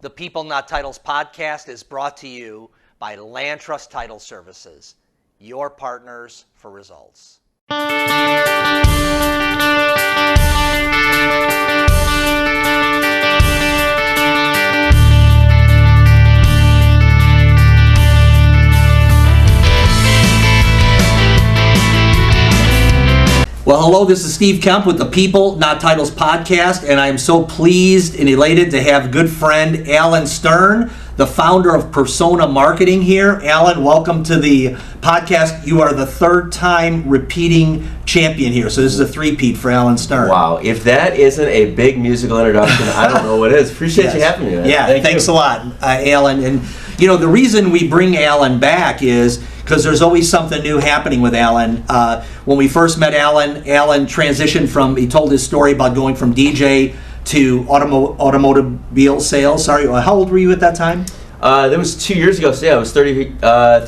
The People Not Titles podcast is brought to you by Land Trust Title Services, your partners for results. Well, hello, this is Steve Kaempf with the People Not Titles podcast, and I'm so pleased and elated to have good friend Alan Stern, the founder of Persona Marketing here. Alan, welcome to the podcast. You are the third time repeating champion here, so this is a three-peat for Alan Stern. Wow, if that isn't a big musical introduction, I don't know what is. Appreciate you having me, man. Yeah, thanks a lot, Alan. And you know, the reason we bring Alan back is because there's always something new happening with Alan. When we first met Alan transitioned from, he told his story about going from DJ to automobile sales. Sorry, how old were you at that time? That was 2 years ago, so yeah, I was 33 at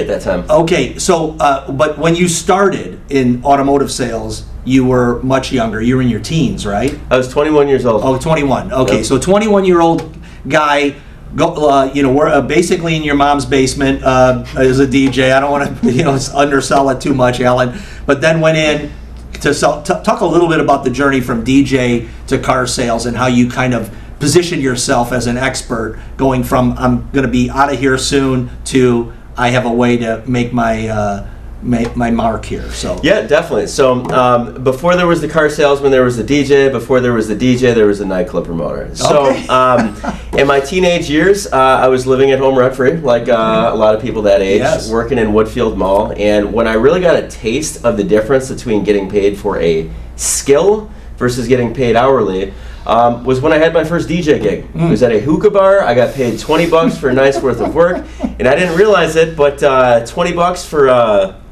that time. Okay, so, but when you started in automotive sales, you were much younger. You were in your teens, right? I was 21 years old. Oh, 21. Okay, Yep. So 21-year-old guy, we're basically in your mom's basement as a DJ. I don't want to, undersell it too much, Alan. But then went in to talk a little bit about the journey from DJ to car sales and how you kind of positioned yourself as an expert, going from I'm going to be out of here soon to I have a way to make my mark here. So yeah, definitely. So before there was the car salesman, there was the DJ. Before there was the DJ, there was the nightclub promoter. So in my teenage years, I was living at home rent-free, like a lot of people that age, Yes. working in Woodfield Mall. And when I really got a taste of the difference between getting paid for a skill versus getting paid hourly, was when I had my first DJ gig. It was at a hookah bar. I got paid $20 for a night's worth of work, and I didn't realize it, but $20 for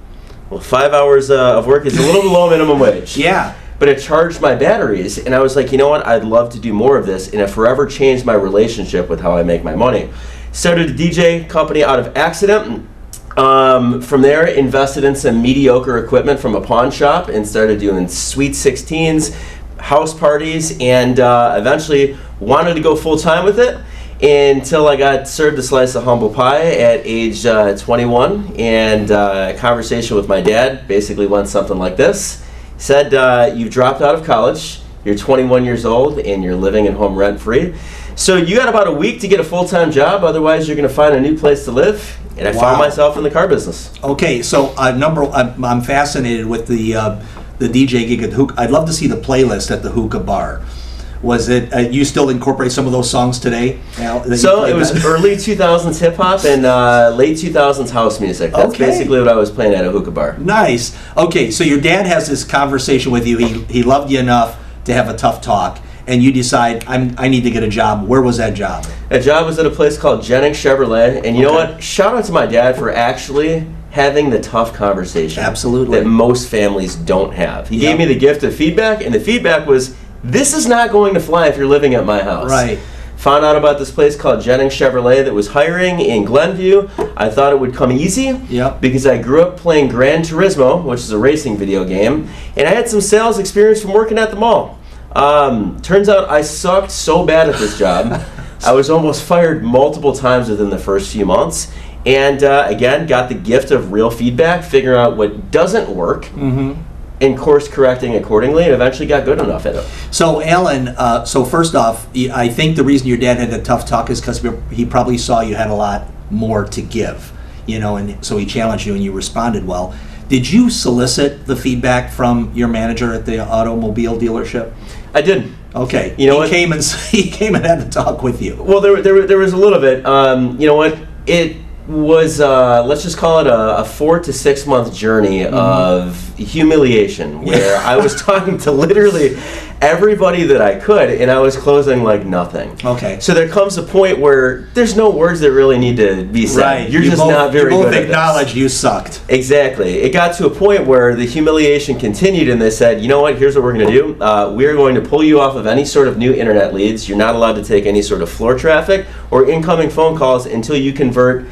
5 hours of work is a little below minimum wage. yeah. But it charged my batteries, and I was like, you know what? I'd love to do more of this, and it forever changed my relationship with how I make my money. Started a DJ company out of accident. From there, invested in some mediocre equipment from a pawn shop and started doing Sweet 16s, house parties, and eventually wanted to go full-time with it until I got served a slice of humble pie at age 21, and a conversation with my dad basically went something like this. He said, you've dropped out of college, you're 21 years old, and you're living at home rent-free. So you got about a week to get a full-time job, otherwise you're going to find a new place to live. And I found myself in the car business. Okay, so I'm fascinated with the DJ gig at the hookah. I'd love to see the playlist at the hookah bar. Was it you still incorporate some of those songs today? So it was early 2000s hip hop and late 2000s house music. That's basically what I was playing at a hookah bar. Nice. Okay, so your dad has this conversation with you. He loved you enough to have a tough talk, and you decide I need to get a job. Where was that job? That job was at a place called Jennings Chevrolet, and you know what? Shout out to my dad for actually having the tough conversation. Absolutely. That most families don't have. He gave me the gift of feedback, and the feedback was, this is not going to fly if you're living at my house. Right. Found out about this place called Jennings Chevrolet that was hiring in Glenview. I thought it would come easy because I grew up playing Gran Turismo, which is a racing video game, and I had some sales experience from working at the mall. Turns out I sucked so bad at this job. I was almost fired multiple times within the first few months. And again, got the gift of real feedback, figuring out what doesn't work, and course correcting accordingly, and eventually got good enough at it. So Alan, so first off, I think the reason your dad had a tough talk is because he probably saw you had a lot more to give, and so he challenged you and you responded well. Did you solicit the feedback from your manager at the automobile dealership? I did. Okay. You know he came and had to talk with you. Well, there was a little bit. You know what? It was, let's just call it a 4 to 6 month journey of humiliation, where I was talking to literally everybody that I could, and I was closing like nothing. Okay. So there comes a point where there's no words that really need to be said. Right. You're just not very good at this. You both acknowledged you sucked. Exactly. It got to a point where the humiliation continued, and they said, you know what, here's what we're going to do. We're going to pull you off of any sort of new internet leads. You're not allowed to take any sort of floor traffic or incoming phone calls until you convert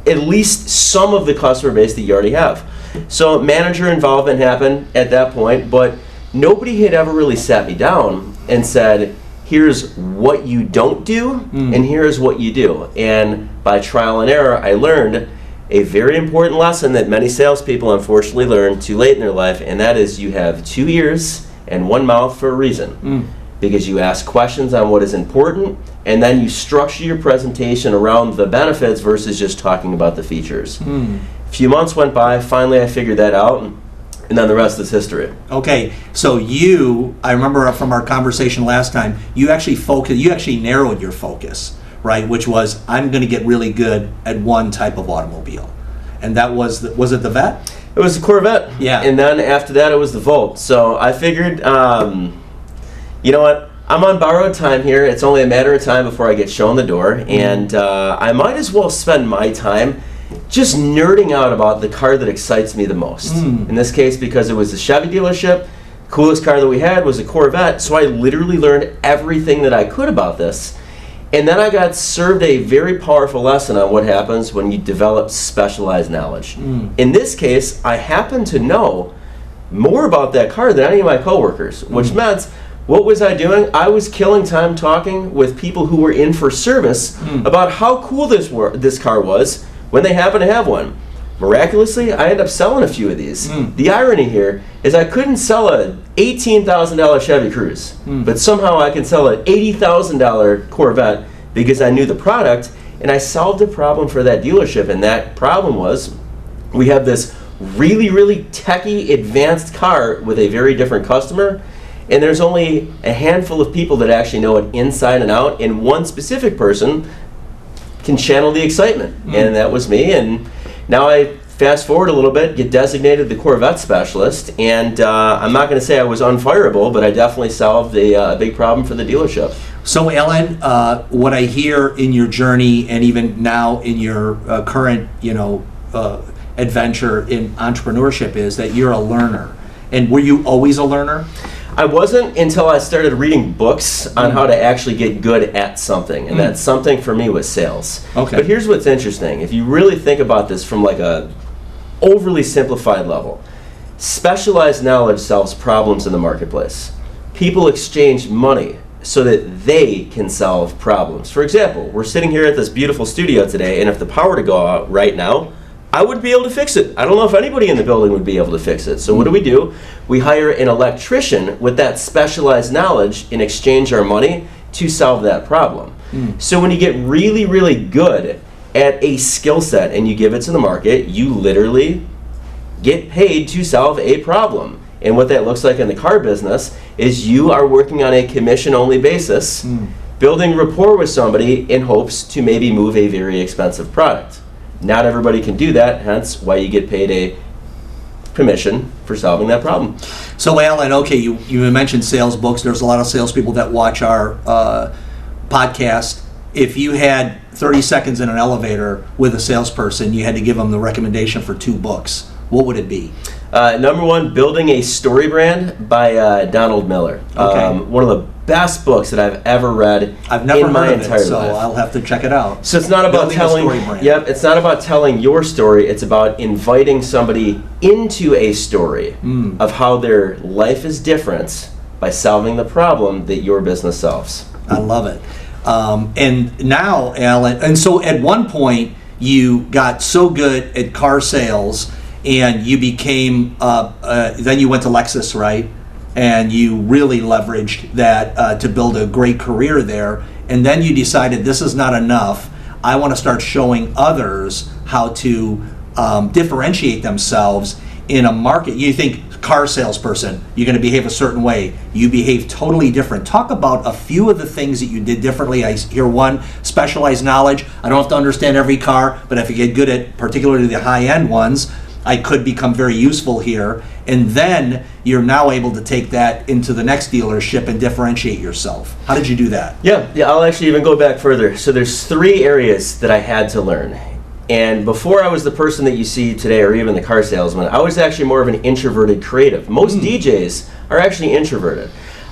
at least some of the customer base that you already have. So manager involvement happened at that point, but nobody had ever really sat me down and said, here's what you don't do, and here's what you do. And by trial and error, I learned a very important lesson that many salespeople unfortunately learn too late in their life, and that is you have 2 ears and 1 mouth for a reason. Because you ask questions on what is important, and then you structure your presentation around the benefits versus just talking about the features. A few months went by, finally I figured that out, and then the rest is history. Okay, so I remember from our conversation last time, you actually narrowed your focus, right? Which was, I'm going to get really good at one type of automobile. And that was it the Vet? It was the Corvette. Yeah. And then after that, it was the Volt. So I figured, you know what? I'm on borrowed time here. It's only a matter of time before I get shown the door. And I might as well spend my time just nerding out about the car that excites me the most. In this case, because it was the Chevy dealership, coolest car that we had was a Corvette. So I literally learned everything that I could about this. And then I got served a very powerful lesson on what happens when you develop specialized knowledge. In this case, I happen to know more about that car than any of my coworkers, which meant, what was I doing? I was killing time talking with people who were in for service about how cool this car was when they happened to have one. Miraculously, I ended up selling a few of these. The irony here is I couldn't sell a $18,000 Chevy Cruze, but somehow I can sell an $80,000 Corvette because I knew the product, and I solved a problem for that dealership. And that problem was, we have this really, really techie, advanced car with a very different customer, and there's only a handful of people that actually know it inside and out, and one specific person can channel the excitement, and that was me. And now I fast forward a little bit, get designated the Corvette specialist, and I'm not going to say I was unfireable, but I definitely solved a big problem for the dealership. So Alan, what I hear in your journey, and even now in your current, adventure in entrepreneurship, is that you're a learner. And were you always a learner? I wasn't until I started reading books on how to actually get good at something, and that something for me was sales. Okay. But here's what's interesting. If you really think about this from like a overly simplified level, specialized knowledge solves problems in the marketplace. People exchange money so that they can solve problems. For example, we're sitting here at this beautiful studio today, and if the power were to go out right now, I wouldn't be able to fix it. I don't know if anybody in the building would be able to fix it. So what do? We hire an electrician with that specialized knowledge and exchange our money to solve that problem. So when you get really, really good at a skill set and you give it to the market, you literally get paid to solve a problem. And what that looks like in the car business is you are working on a commission-only basis, building rapport with somebody in hopes to maybe move a very expensive product. Not everybody can do that, hence why you get paid a commission for solving that problem. So Alan, okay, you mentioned sales books. There's a lot of salespeople that watch our podcast. If you had 30 seconds in an elevator with a salesperson, you had to give them the recommendation for 2 books, what would it be? Number 1, Building a Story Brand by Donald Miller. Okay. One of the best books that I've ever read I've never in my heard of entire it, so life. I'll have to check it out. So it's not about Building a telling. story brand. Yep, it's not about telling your story. It's about inviting somebody into a story of how their life is different by solving the problem that your business solves. I love it. And now, Alan, and so at one point you got so good at car sales, and you became. Then you went to Lexus, right? And you really leveraged that to build a great career there. And then you decided this is not enough. I want to start showing others how to differentiate themselves in a market. You think car salesperson, you're going to behave a certain way. You behave totally different. Talk about a few of the things that you did differently. I hear one, specialized knowledge. I don't have to understand every car, but if you get good at particularly the high-end ones, I could become very useful here. And then you're now able to take that into the next dealership and differentiate yourself. How did you do that? Yeah, I'll actually even go back further. So there's 3 areas that I had to learn. And before I was the person that you see today, or even the car salesman, I was actually more of an introverted creative. Most DJs are actually introverted.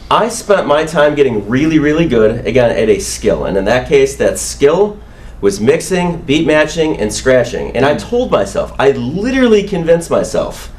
I spent my time getting really, really good, again, at a skill. And in that case, that skill was mixing, beat matching, and scratching. And I told myself, I literally convinced myself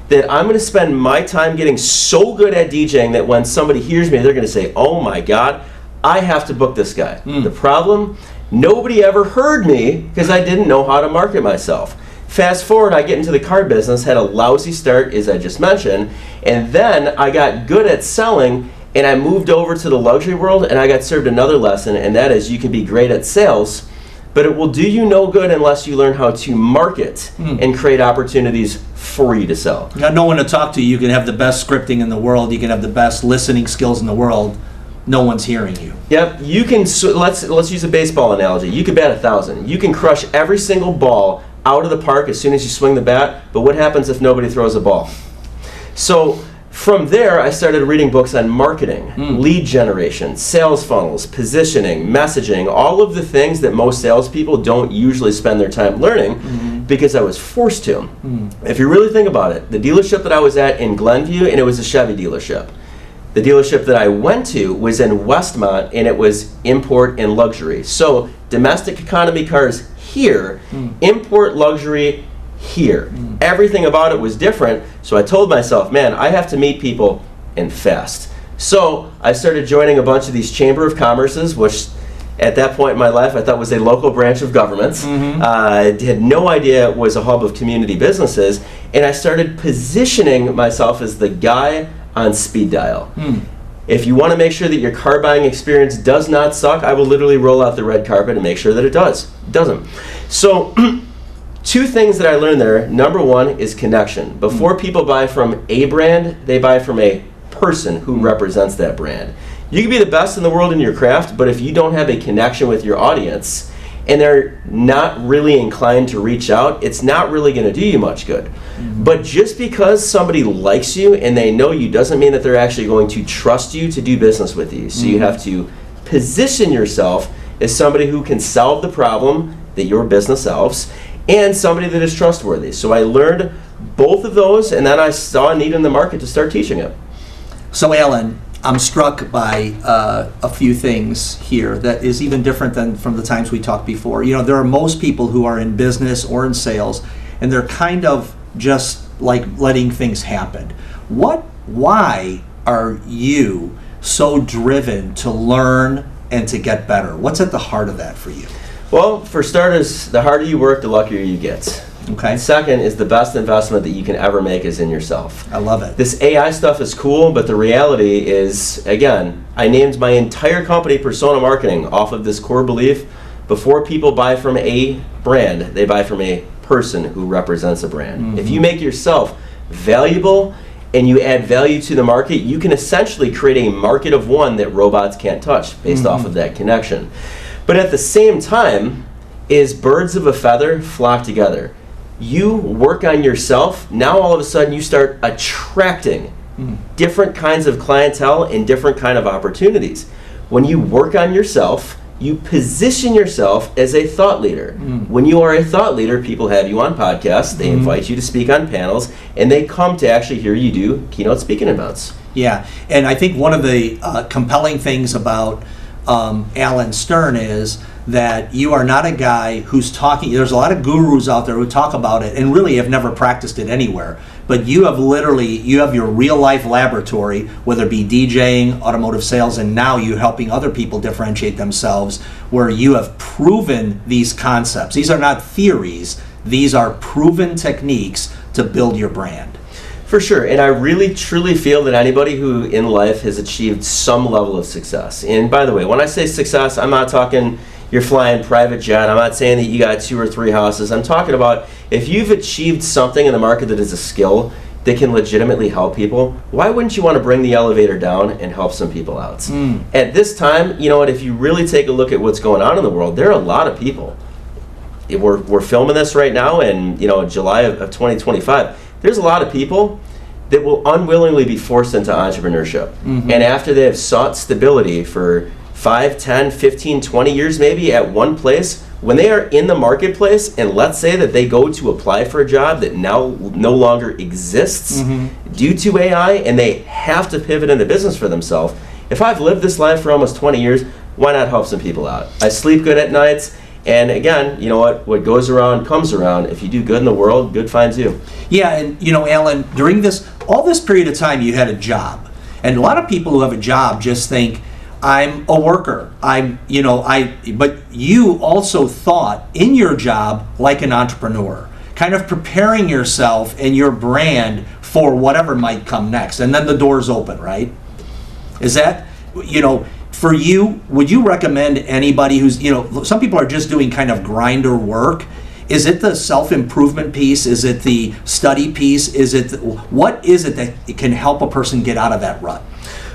that I'm going to spend my time getting so good at DJing that when somebody hears me, they're going to say, oh my God, I have to book this guy. The problem, nobody ever heard me because I didn't know how to market myself. Fast forward, I get into the car business, had a lousy start, as I just mentioned, and then I got good at selling, and I moved over to the luxury world, and I got served another lesson, and that is you can be great at sales, but it will do you no good unless you learn how to market and create opportunities for you to sell. You got no one to talk to. You can have the best scripting in the world. You can have the best listening skills in the world. No one's hearing you. Yep, you can. Let's use a baseball analogy. You can bat 1,000. You can crush every single ball out of the park as soon as you swing the bat, but what happens if nobody throws a ball? So from there, I started reading books on marketing, lead generation, sales funnels, positioning, messaging, all of the things that most salespeople don't usually spend their time learning because I was forced to. If you really think about it, the dealership that I was at in Glenview, and it was a Chevy dealership. The dealership that I went to was in Westmont, and it was import and luxury. So domestic economy cars here, import luxury here. Everything about it was different, so I told myself, man, I have to meet people and fast. So I started joining a bunch of these Chamber of Commerces, which at that point in my life I thought was a local branch of government. I had no idea it was a hub of community businesses, and I started positioning myself as the guy on speed dial. If you want to make sure that your car buying experience does not suck, I will literally roll out the red carpet and make sure that it doesn't. So two things that I learned there. Number one is connection. Before people buy from a brand, they buy from a person who represents that brand. You can be the best in the world in your craft, but if you don't have a connection with your audience and they're not really inclined to reach out, it's not really going to do you much good. But just because somebody likes you and they know you doesn't mean that they're actually going to trust you to do business with you. So you have to position yourself as somebody who can solve the problem that your business solves and somebody that is trustworthy. So I learned both of those, and then I saw a need in the market to start teaching it. So Alan, I'm struck by a few things here that is even different than from the times we talked before. You know, there are most people who are in business or in sales, and they're kind of just like letting things happen. Why are you so driven to learn and to get better? What's at the heart of that for you? Well, for starters, the harder you work, the luckier you get. Okay. Second is the best investment that you can ever make is in yourself. I love it. This AI stuff is cool, but the reality is, again, I named my entire company Persona Marketing off of this core belief. Before people buy from a brand, they buy from a person who represents a brand. If you make yourself valuable and you add value to the market, you can essentially create a market of one that robots can't touch based off of that connection. But at the same time, is birds of a feather flock together. You work on yourself, now all of a sudden you start attracting different kinds of clientele and different kind of opportunities. When you work on yourself, you position yourself as a thought leader. When you are a thought leader, people have you on podcasts, they invite you to speak on panels, and they come to actually hear you do keynote speaking events. Yeah, and I think one of the compelling things about Alan Stern is that you are not a guy who's talking. There's a lot of gurus out there who talk about it and really have never practiced it anywhere. But you have your real life laboratory, whether it be DJing, automotive sales, and now you're helping other people differentiate themselves, where you have proven these concepts. These are not theories. These are proven techniques to build your brand. For sure, and I really truly feel that anybody who in life has achieved some level of success, and by the way, when I say success, I'm not talking you're flying private jet, I'm not saying that you got 2 or 3 houses, I'm talking about if you've achieved something in the market that is a skill that can legitimately help people, why wouldn't you want to bring the elevator down and help some people out? At this time, you know what, if you really take a look at what's going on in the world, there are a lot of people. We're filming this right now in July of 2025. There's a lot of people that will unwillingly be forced into entrepreneurship. And after they have sought stability for 5, 10, 15, 20 years maybe at one place, when they are in the marketplace and let's say that they go to apply for a job that now no longer exists due to AI and they have to pivot into business for themselves, if I've lived this life for almost 20 years, why not help some people out? I sleep good at nights. And again, you know what goes around comes around. If you do good in the world, good finds you. Yeah, and Alan, during all this period of time, you had a job. And a lot of people who have a job just think, I'm a worker. But you also thought in your job like an entrepreneur, kind of preparing yourself and your brand for whatever might come next. And then the doors open, right? Is that, for you, would you recommend anybody who's, some people are just doing kind of grinder work. Is it the self-improvement piece? Is it the study piece? What is it that can help a person get out of that rut?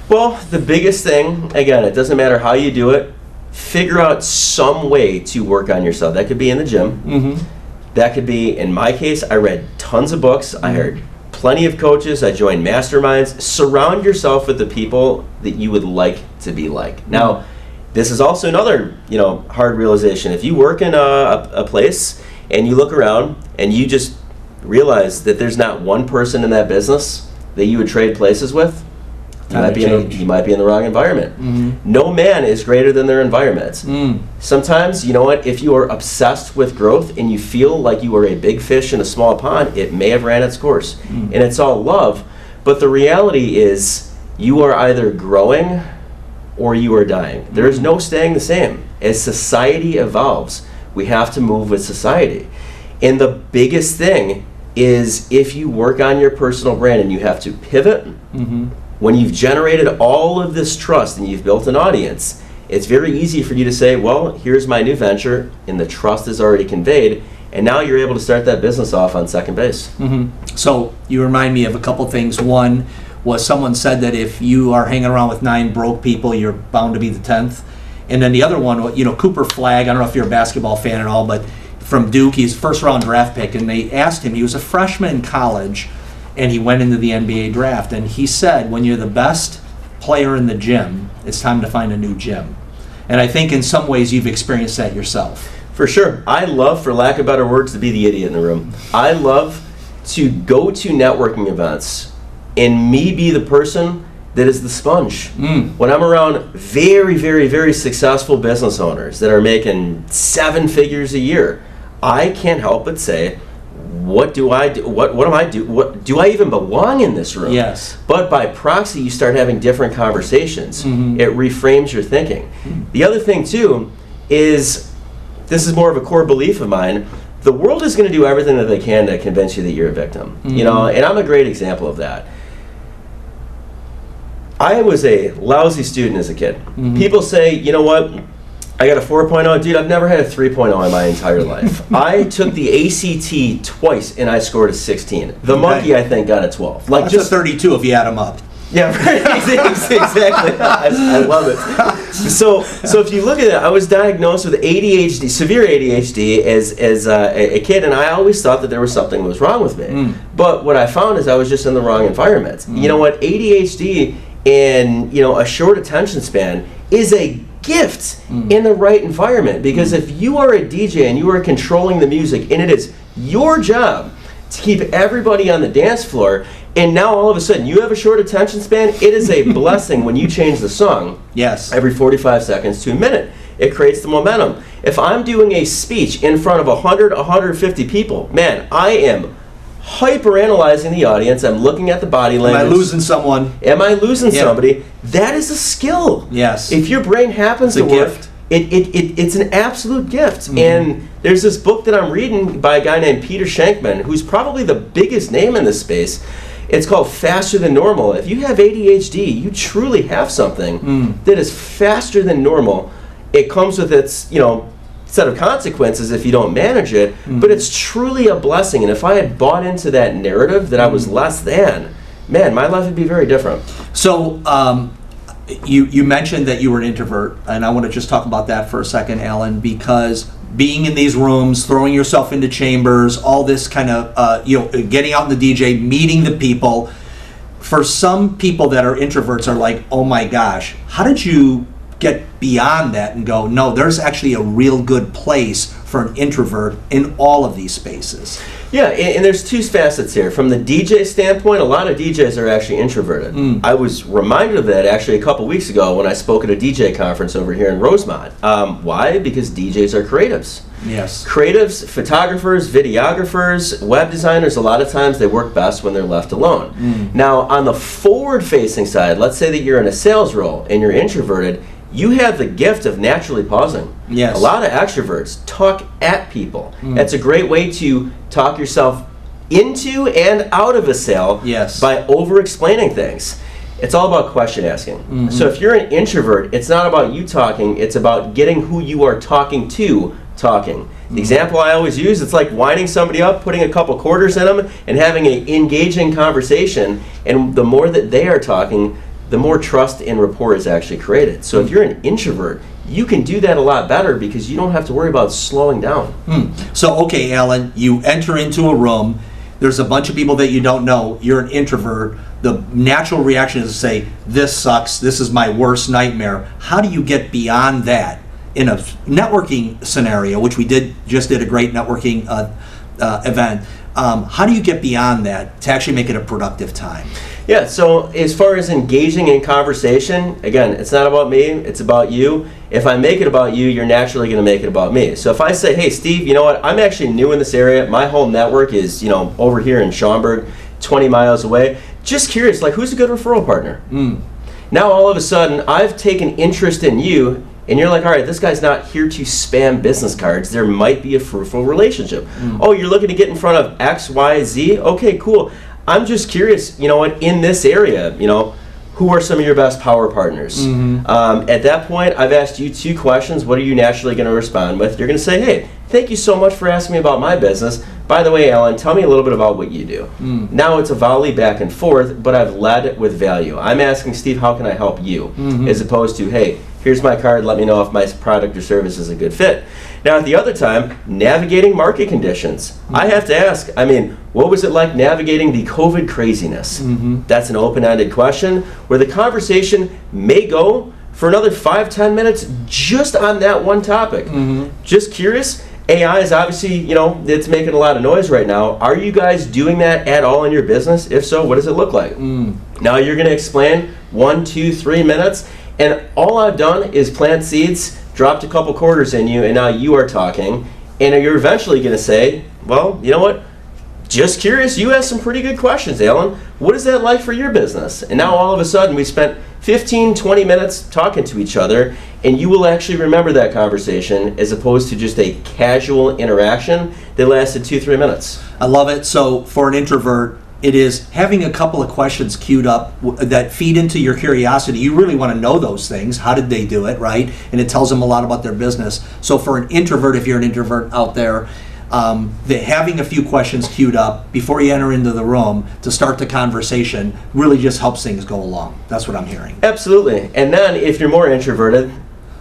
Well, the biggest thing, again, it doesn't matter how you do it, figure out some way to work on yourself. That could be in the gym. Mm-hmm. That could be, in my case, I read tons of books. I heard plenty of coaches. I joined masterminds. Surround yourself with the people that you would like to be like. Now, this is also another, hard realization. If you work in a place and you look around and you just realize that there's not one person in that business that you would trade places with, you might be in the wrong environment. Mm-hmm. No man is greater than their environment. Sometimes, if you are obsessed with growth and you feel like you are a big fish in a small pond, it may have ran its course. And it's all love. But the reality is you are either growing or you are dying. There is no staying the same. As society evolves, we have to move with society. And the biggest thing is if you work on your personal brand and you have to pivot, when you've generated all of this trust and you've built an audience, it's very easy for you to say, well, here's my new venture, and the trust is already conveyed, and now you're able to start that business off on second base. So you remind me of a couple things. One was someone said that if you are hanging around with 9 broke people, you're bound to be the 10th. And then the other one, Cooper Flagg, I don't know if you're a basketball fan at all, but from Duke, he's first round draft pick, and they asked him, he was a freshman in college, and he went into the NBA draft, and he said, when you're the best player in the gym, it's time to find a new gym. And I think in some ways you've experienced that yourself. For sure. I love, for lack of better words, to be the idiot in the room. I love to go to networking events and me be the person that is the sponge. When I'm around very, very, very successful business owners that are making 7 figures a year, I can't help but say, what do I do? What am I do? What do I even belong in this room? Yes. But by proxy, you start having different conversations. It reframes your thinking. The other thing too is, this is more of a core belief of mine, the world is going to do everything that they can to convince you that you're a victim. And I'm a great example of that. I was a lousy student as a kid. People say, you know what? I got a 4.0. Dude, I've never had a 3.0 in my entire life. I took the ACT twice and I scored a 16. The monkey, I think, got a 12. That's just a 32 if you add them up. Yeah, right. Exactly. I love it. So if you look at it, I was diagnosed with ADHD, severe ADHD, as a kid, and I always thought that there was something that was wrong with me. But what I found is I was just in the wrong environment. You know what? ADHD and a short attention span is a gift in the right environment, because if you are a DJ and you are controlling the music and it is your job to keep everybody on the dance floor, and now all of a sudden you have a short attention span, it is a blessing when you change the song every 45 seconds to a minute. It creates the momentum. If I'm doing a speech in front of 100, 150 people, man, I am hyper-analyzing the audience. I'm looking at the body language. Am I losing someone? Am I losing somebody? That is a skill. Yes. If your brain happens to work, it's an absolute gift. And there's this book that I'm reading by a guy named Peter Shankman, who's probably the biggest name in this space. It's called Faster Than Normal. If you have ADHD, you truly have something that is faster than normal. It comes with its, set of consequences if you don't manage it, but it's truly a blessing. And if I had bought into that narrative that I was less than, man, my life would be very different. So you mentioned that you were an introvert, and I want to just talk about that for a second, Alan, because being in these rooms, throwing yourself into chambers, all this kind of, getting out in the DJ, meeting the people, for some people that are introverts are like, oh my gosh, how did you get beyond that and go, no, there's actually a real good place for an introvert in all of these spaces? Yeah, and there's 2 facets here. From the DJ standpoint, a lot of DJs are actually introverted. I was reminded of that actually a couple weeks ago when I spoke at a DJ conference over here in Rosemont. Why? Because DJs are creatives. Yes. Creatives, photographers, videographers, web designers, a lot of times they work best when they're left alone. Now, on the forward-facing side, let's say that you're in a sales role and you're introverted, you have the gift of naturally pausing. Yes. A lot of extroverts talk at people. That's a great way to talk yourself into and out of a sale Yes. by over-explaining things. It's all about question asking. So if you're an introvert, it's not about you talking, it's about getting who you are talking to talking. The example I always use, it's like winding somebody up, putting a couple quarters in them, and having an engaging conversation. And the more that they are talking, the more trust and rapport is actually created. So if you're an introvert, you can do that a lot better because you don't have to worry about slowing down. So, okay, Alan, you enter into a room, there's a bunch of people that you don't know, you're an introvert, the natural reaction is to say, this sucks, this is my worst nightmare. How do you get beyond that in a networking scenario, which we just did a great networking event? How do you get beyond that to actually make it a productive time? Yeah, so as far as engaging in conversation, again, it's not about me, it's about you. If I make it about you, you're naturally going to make it about me. So if I say, hey, Steve, you know what, I'm actually new in this area. My whole network is, over here in Schaumburg, 20 miles away. Just curious, like, who's a good referral partner? Now all of a sudden, I've taken interest in you, and you're like, all right, this guy's not here to spam business cards. There might be a fruitful relationship. Oh, you're looking to get in front of X, Y, Z? Okay, cool. I'm just curious, in this area, who are some of your best power partners? At that point, I've asked you 2 questions. What are you naturally going to respond with? You're going to say, hey, thank you so much for asking me about my business. By the way, Alan, tell me a little bit about what you do. Now it's a volley back and forth, but I've led with value. I'm asking, Steve, how can I help you? As opposed to, hey, here's my card, let me know if my product or service is a good fit. Now at the other time, navigating market conditions. I have to ask, what was it like navigating the COVID craziness? That's an open-ended question where the conversation may go for another 5-10 minutes just on that one topic. Just curious. AI is obviously, it's making a lot of noise right now. Are you guys doing that at all in your business? If so, what does it look like? Now you're going to explain 1, 2, 3 minutes, and all I've done is plant seeds, dropped a couple quarters in you, and now you are talking, and you're eventually going to say, well, you know what? Just curious, you asked some pretty good questions, Alan. What is that like for your business? And now all of a sudden we spent 15, 20 minutes talking to each other, and you will actually remember that conversation as opposed to just a casual interaction that lasted 2-3 minutes. I love it. So for an introvert, it is having a couple of questions queued up that feed into your curiosity. You really want to know those things. How did they do it, right? And it tells them a lot about their business. So for an introvert, if you're an introvert out there, having a few questions queued up before you enter into the room to start the conversation really just helps things go along. That's what I'm hearing. Absolutely. And then if you're more introverted,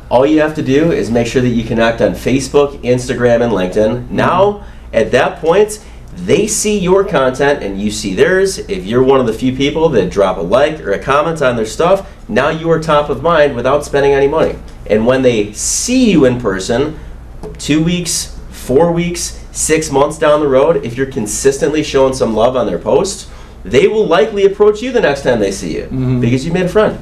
all you have to do is make sure that you connect on Facebook, Instagram, and LinkedIn. Now, at that point, they see your content and you see theirs. If you're one of the few people that drop a like or a comment on their stuff, now you are top of mind without spending any money. And when they see you in person, 2 weeks, 4 weeks, 6 months down the road, if you're consistently showing some love on their posts, they will likely approach you the next time they see you because you made a friend.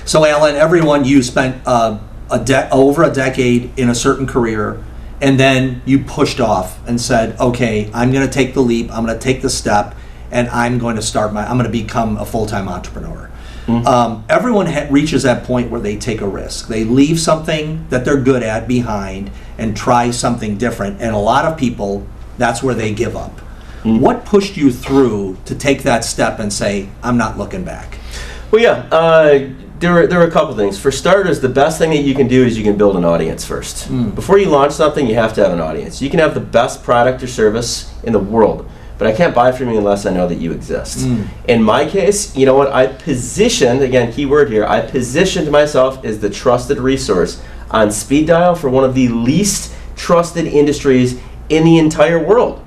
So Alan, everyone, you spent over a decade in a certain career, and then you pushed off and said, okay, I'm going to take the leap, I'm going to take the step, and I'm going to become a full-time entrepreneur. Everyone reaches that point where they take a risk. They leave something that they're good at behind and try something different. And a lot of people, that's where they give up. What pushed you through to take that step and say, I'm not looking back? Well, yeah, there are a couple things. For starters, the best thing that you can do is you can build an audience first. Before you launch something, you have to have an audience. You can have the best product or service in the world, but I can't buy from you unless I know that you exist. In my case, you know what? I positioned, again, key word here, I positioned myself as the trusted resource on speed dial for one of the least trusted industries in the entire world.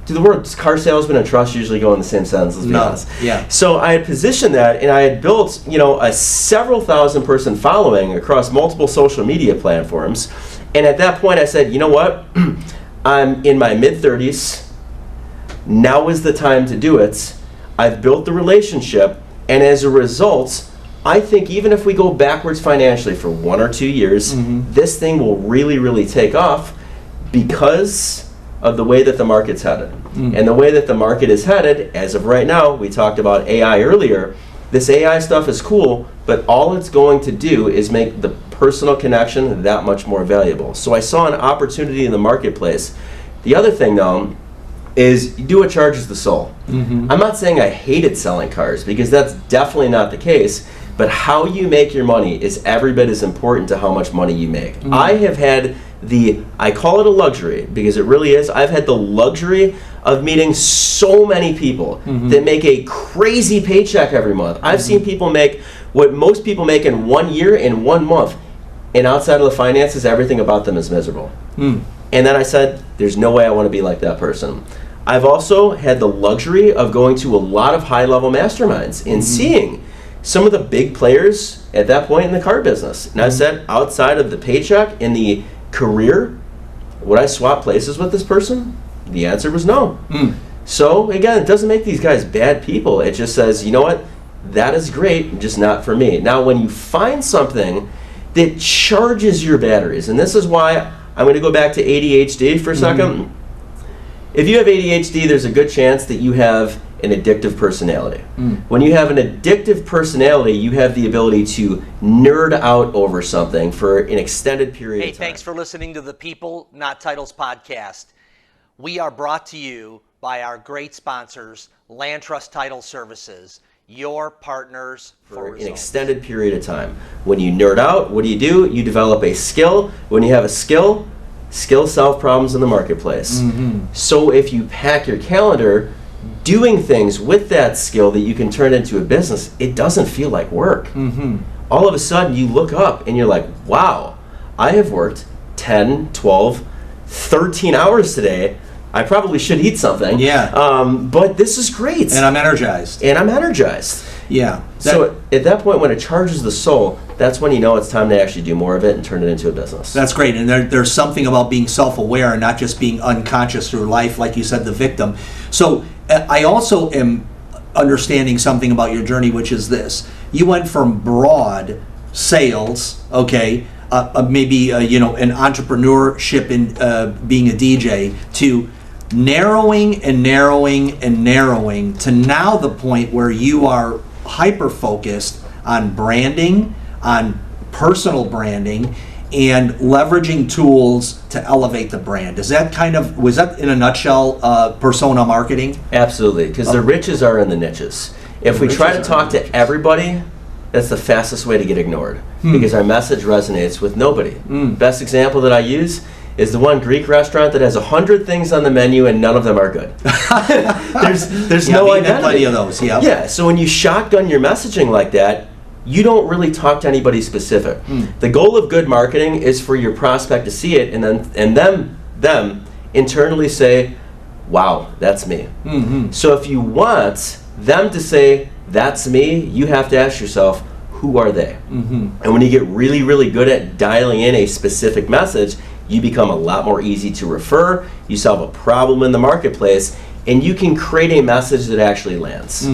To the word car salesman and trust usually go in the same sentence, let's be honest. Yeah. So I had positioned that, and I had built, a several thousand person following across multiple social media platforms. And at that point I said, you know what? I'm in my mid-30s. Now is the time to do it. I've built the relationship, and as a result, I think even if we go backwards financially for 1 or 2 years, this thing will really, really take off because of the way that the market's headed. And the way that the market is headed, as of right now, we talked about AI earlier, this AI stuff is cool, but all it's going to do is make the personal connection that much more valuable. So I saw an opportunity in the marketplace. The other thing, though, is you do what charges the soul. I'm not saying I hated selling cars, because that's definitely not the case, but how you make your money is every bit as important to how much money you make. I have had I call it a luxury, because it really is, I've had the luxury of meeting so many people that make a crazy paycheck every month. I've seen people make what most people make in 1 year in 1 month, and outside of the finances, everything about them is miserable. And then I said, there's no way I want to be like that person. I've also had the luxury of going to a lot of high-level masterminds and seeing some of the big players at that point in the car business. And I said, outside of the paycheck and the career, would I swap places with this person? The answer was no. So again, it doesn't make these guys bad people. It just says, you know what, that is great, just not for me. Now, when you find something that charges your batteries, and this is why I'm going to go back to ADHD for a second. If you have ADHD, there's a good chance that you have an addictive personality. When you have an addictive personality, you have the ability to nerd out over something for an extended period of time. Hey, thanks for listening to the People, Not Titles podcast. We are brought to you by our great sponsors, Land Trust Title Services, your partners for an results. Extended period of time. When you nerd out, what do? You develop a skill. When you have a skill, skills solve problems in the marketplace. So if you pack your calendar doing things with that skill that you can turn into a business, it doesn't feel like work. All of a sudden you look up and you're like, wow, I have worked 10, 12, 13 hours today. I probably should eat something. But this is great. And I'm energized. Yeah. So at that point, when it charges the soul, that's when you know it's time to actually do more of it and turn it into a business. That's great. And there's something about being self-aware and not just being unconscious through life, like you said, the victim. So I also am understanding something about your journey, which is this. You went from broad sales, maybe an entrepreneurship in being a DJ, to narrowing and narrowing and narrowing to now the point where you are hyper-focused on branding, on personal branding, and leveraging tools to elevate the brand. Was that in a nutshell persona marketing? Absolutely, because the riches are in the niches. If we try to talk to everybody, that's the fastest way to get ignored, because our message resonates with nobody. Best example that I use is the one Greek restaurant that has 100 things on the menu and none of them are good. There's no identity. Plenty of those. Yeah. So when you shotgun your messaging like that, you don't really talk to anybody specific. The goal of good marketing is for your prospect to see it and them internally say, "Wow, that's me." So if you want them to say, "That's me," you have to ask yourself, who are they? And when you get really, really good at dialing in a specific message, you become a lot more easy to refer, you solve a problem in the marketplace, and you can create a message that actually lands.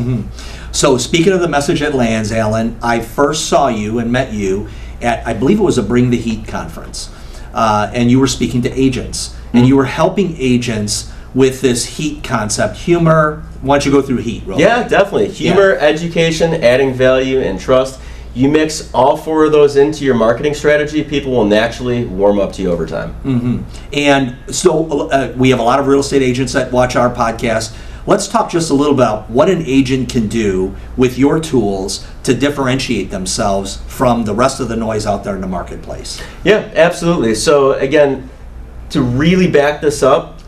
So speaking of the message that lands, Alan, I first saw you and met you at, I believe it was a Bring the Heat conference, and you were speaking to agents, and you were helping agents with this heat concept, humor. Why don't you go through heat real quick? Definitely. Humor, education, adding value, and trust. You mix all four of those into your marketing strategy, people will naturally warm up to you over time. And so we have a lot of real estate agents that watch our podcast. Let's talk just a little about what an agent can do with your tools to differentiate themselves from the rest of the noise out there in the marketplace. Yeah, absolutely. So again, to really back this up,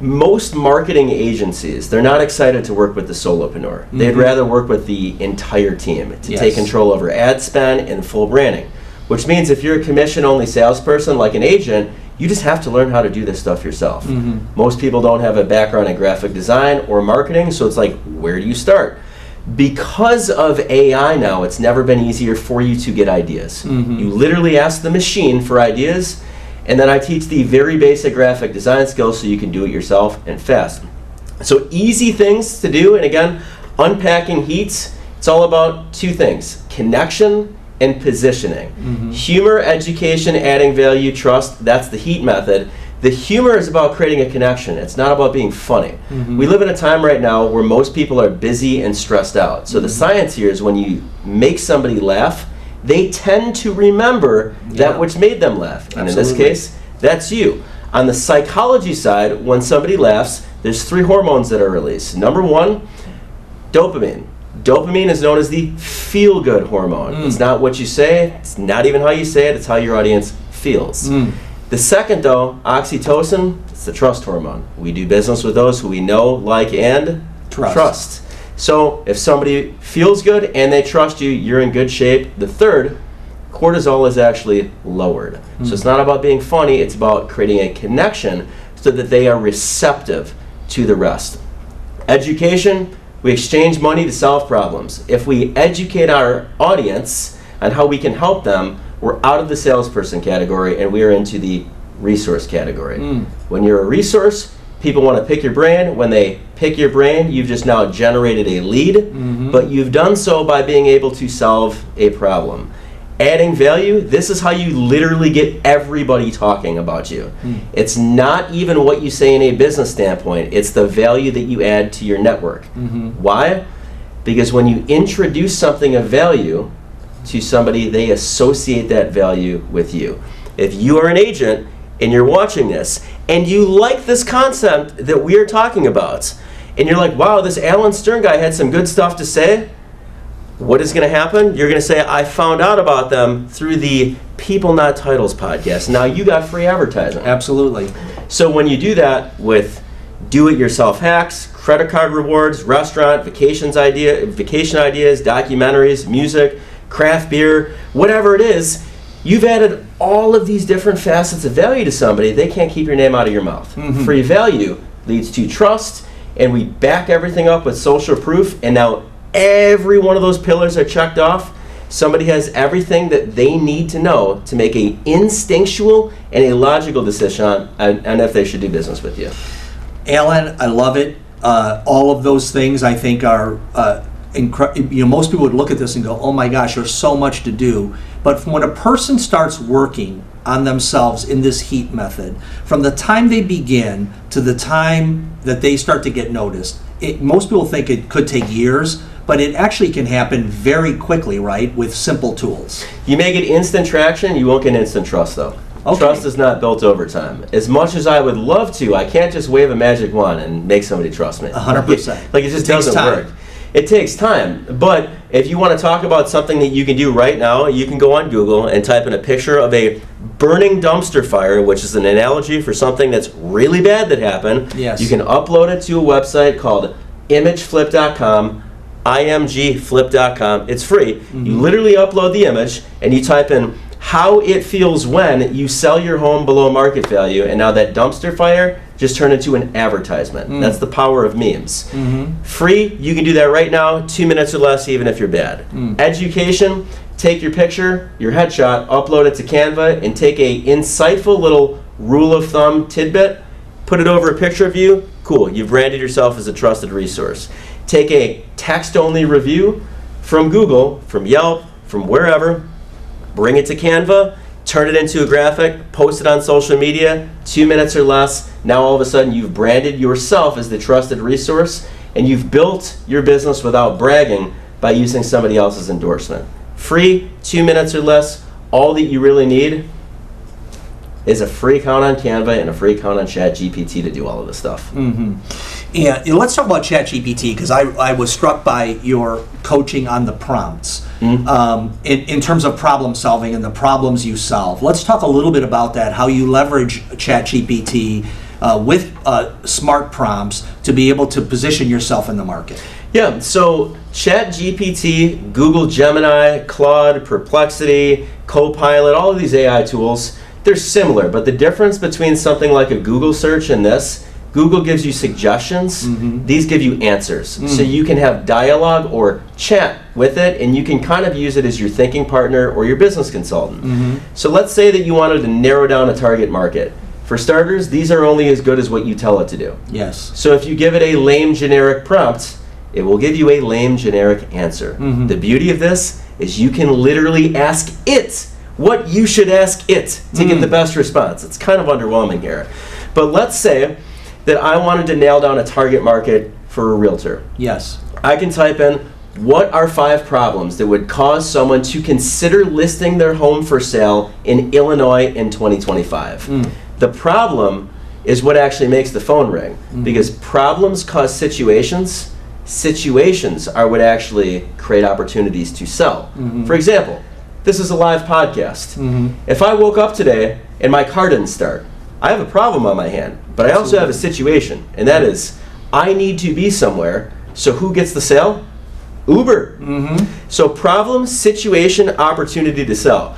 most marketing agencies, they're not excited to work with the solopreneur. They'd rather work with the entire team to take control over ad spend and full branding, which means if you're a commission-only salesperson like an agent, you just have to learn how to do this stuff yourself. Most people don't have a background in graphic design or marketing, so it's like, where do you start? Because of AI now, it's never been easier for you to get ideas. You literally ask the machine for ideas, and then I teach the very basic graphic design skills so you can do it yourself and fast. So easy things to do, and again, unpacking heats, it's all about two things, connection and positioning. Humor, education, adding value, trust, that's the heat method. The humor is about creating a connection. It's not about being funny. We live in a time right now where most people are busy and stressed out. So the science here is when you make somebody laugh, they tend to remember Yeah. that which made them laugh. And in this Absolutely. case, that's you. On the psychology side, when somebody laughs, there's 3 hormones that are released. Number 1, dopamine. Dopamine is known as the feel-good hormone. It's not what you say, it's not even how you say it, it's how your audience feels. The second, though, oxytocin, it's the trust hormone. We do business with those who we know, like, and trust. So if somebody feels good and they trust you, you're in good shape. The third, cortisol is actually lowered. So it's not about being funny, it's about creating a connection so that they are receptive to the rest. Education, we exchange money to solve problems. If we educate our audience on how we can help them, we're out of the salesperson category and we are into the resource category. When you're a resource, people want to pick your brain. When they pick your brain, you've just now generated a lead, but you've done so by being able to solve a problem. Adding value, this is how you literally get everybody talking about you. It's not even what you say in a business standpoint, it's the value that you add to your network. Why? Because when you introduce something of value to somebody, they associate that value with you. If you are an agent and you're watching this and you like this concept that we are talking about, and you're like, wow, this Alan Stern guy had some good stuff to say, what is going to happen? You're going to say, I found out about them through the People Not Titles podcast. Now you got free advertising. Absolutely. So when you do that with do-it-yourself hacks, credit card rewards, restaurant, vacation ideas, documentaries, music, craft beer, whatever it is, you've added all of these different facets of value to somebody. They can't keep your name out of your mouth. Free value leads to trust, and we back everything up with social proof, and now every one of those pillars are checked off. Somebody has everything that they need to know to make an instinctual and a logical decision on if they should do business with you. Alan, I love it. All of those things I think are most people would look at this and go, oh my gosh, there's so much to do. But when a person starts working on themselves in this HEAT method, from the time they begin to the time that they start to get noticed, most people think it could take years, but it actually can happen very quickly, right, with simple tools. You may get instant traction, you won't get instant trust though. Okay. Trust is not built over time. As much as I would love to, I can't just wave a magic wand and make somebody trust me. 100%. Like it just takes doesn't time. work. It takes time. But if you want to talk about something that you can do right now, you can go on Google and type in a picture of a burning dumpster fire, which is an analogy for something that's really bad that happened. Yes. You can upload it to a website called imageflip.com, imgflip.com. It's free. You literally upload the image and you type in how it feels when you sell your home below market value, and now that dumpster fire just turned into an advertisement. That's the power of memes. Free, you can do that right now, 2 minutes or less, even if you're bad. Education, take your picture, your headshot, upload it to Canva, and take a insightful little rule of thumb tidbit, put it over a picture of you, cool, you've branded yourself as a trusted resource. Take a text-only review from Google, from Yelp, from wherever, bring it to Canva, turn it into a graphic, post it on social media, 2 minutes or less. Now all of a sudden you've branded yourself as the trusted resource, and you've built your business without bragging by using somebody else's endorsement. Free, 2 minutes or less. All that you really need is a free account on Canva and a free account on ChatGPT to do all of this stuff. Yeah, let's talk about ChatGPT, because I was struck by your coaching on the prompts in terms of problem solving and the problems you solve. Let's talk a little bit about that, how you leverage ChatGPT with smart prompts to be able to position yourself in the market. Yeah, so ChatGPT, Google Gemini, Claude, Perplexity, Copilot, all of these AI tools, they're similar, but the difference between something like a Google search and this, Google gives you suggestions, these give you answers. So you can have dialogue or chat with it, and you can kind of use it as your thinking partner or your business consultant. So let's say that you wanted to narrow down a target market. For starters, these are only as good as what you tell it to do. Yes. So if you give it a lame generic prompt, it will give you a lame generic answer. The beauty of this is you can literally ask it what you should ask it to get the best response. It's kind of underwhelming here. But let's say that I wanted to nail down a target market for a realtor. Yes. I can type in, what are 5 problems that would cause someone to consider listing their home for sale in Illinois in 2025? The problem is what actually makes the phone ring, because problems cause situations. Situations are what actually create opportunities to sell. For example, this is a live podcast. If I woke up today and my car didn't start, I have a problem on my hand, but I also have a situation, and that is I need to be somewhere. So who gets the sale? Uber. So problem, situation, opportunity to sell.